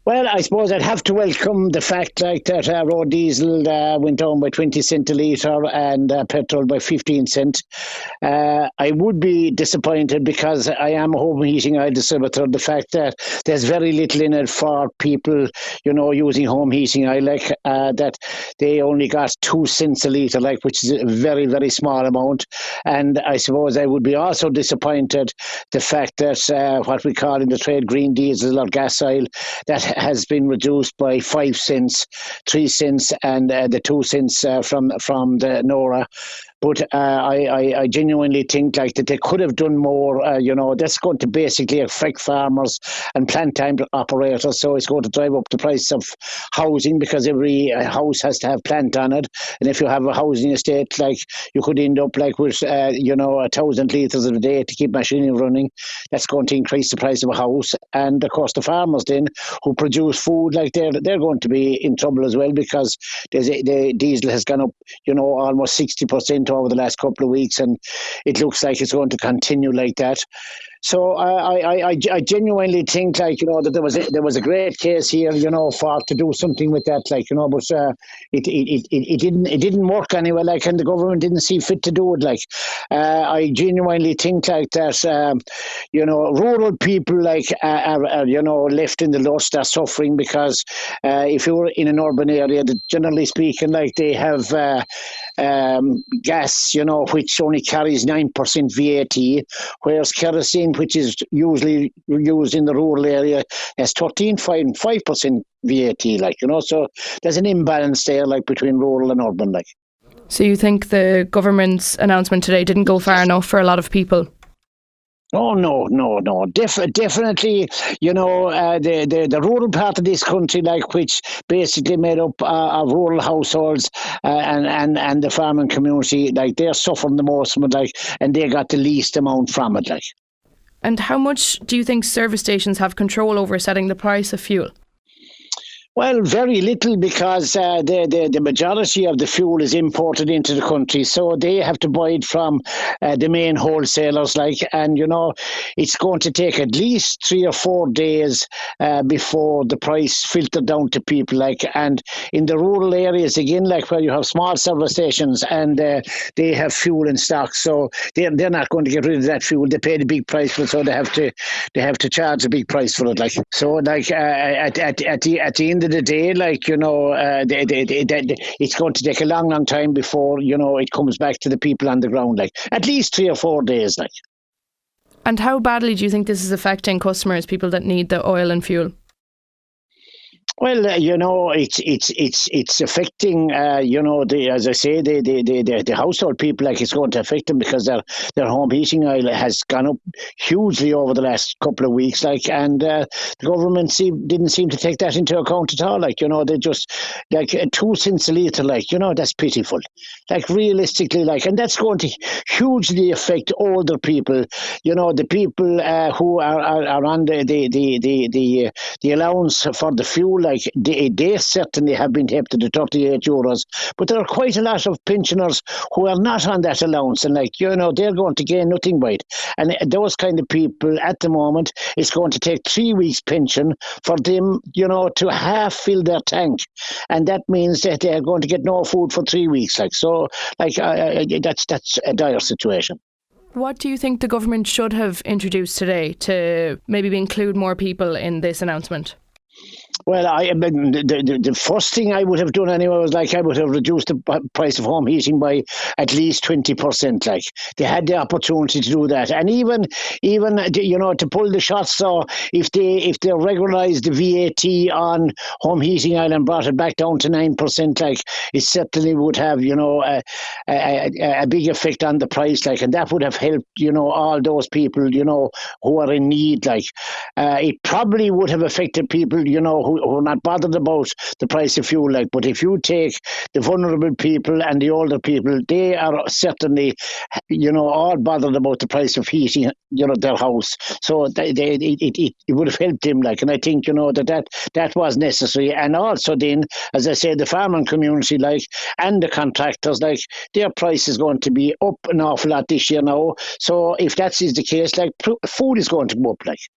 Well, I suppose I'd have to welcome the fact like that road diesel went down by 20 cent a litre and petrol by 15 cent. I would be disappointed because I am a home heating oil distributor. The fact that there's very little in it for people, using home heating oil, that they only got 2 cents a litre, which is a very, very small amount. And I suppose I would be also disappointed the fact that what we call in the trade green diesel or gas oil, that has been reduced by 5 cents, 3 cents, and the 2 cents from the NORA. But I genuinely think that they could have done more. That's going to basically affect farmers and plant time operators. So it's going to drive up the price of housing because every house has to have plant on it. And if you have a housing estate, you could end up with 1,000 litres a day to keep machinery running. That's going to increase the price of a house. And of course, the farmers then who produce food, they're going to be in trouble as well because the diesel has gone up, almost 60% over the last couple of weeks, and it looks like it's going to continue like that. So I genuinely think that there was a great case here, for to do something with that, but it didn't work anyway, and the government didn't see fit to do it. I genuinely think that rural people are left in the lust, are suffering because if you're in an urban area, generally speaking, they have gas, which only carries 9% VAT, whereas kerosene, which is usually used in the rural area, has 13.5% VAT, so there's an imbalance there, between rural and urban, So you think the government's announcement today didn't go far enough for a lot of people? Oh, no. Definitely, the rural part of this country, which basically made up of rural households and the farming community, they're suffering the most from it, and they got the least amount from it, And how much do you think service stations have control over setting the price of fuel? Well, very little because the majority of the fuel is imported into the country, so they have to buy it from the main wholesalers, and it's going to take at least 3 or 4 days before the price filtered down to people, and in the rural areas again, where you have small service stations and they have fuel in stock, so they're not going to get rid of that fuel. They pay the big price for it, so they have to charge a big price for it, so at the end of the day, it's going to take a long time before it comes back to the people on the ground, at least 3 or 4 days, And how badly do you think this is affecting customers, people that need the oil and fuel? Well, it's affecting, as I say, the household people, it's going to affect them because their home heating oil has gone up hugely over the last couple of weeks, and the government didn't seem to take that into account at all, they just, 2 cents a litre, that's pitiful, realistically, and that's going to hugely affect older people, the people who are on the allowance for the fuel, they certainly have been hit to the €38, but there are quite a lot of pensioners who are not on that allowance, and they're going to gain nothing by it. And those kind of people at the moment, it's going to take 3 weeks pension for them, to half fill their tank, and that means that they're going to get no food for 3 weeks. That's a dire situation. What do you think the government should have introduced today to maybe include more people in this announcement? Well, the first thing I would have done anyway was I would have reduced the price of home heating by at least 20%. They had the opportunity to do that, and even to pull the shots. So if they regularised the VAT on home heating oil and brought it back down to 9%, it certainly would have a big effect on the price, and that would have helped all those people who are in need. It probably would have affected people who are not bothered about the price of fuel, but if you take the vulnerable people and the older people, they are certainly, all bothered about the price of heating, their house. So it would have helped them, and I think, that was necessary. And also then, as I said, the farming community, and the contractors, their price is going to be up an awful lot this year now. So if that is the case, food is going to go up,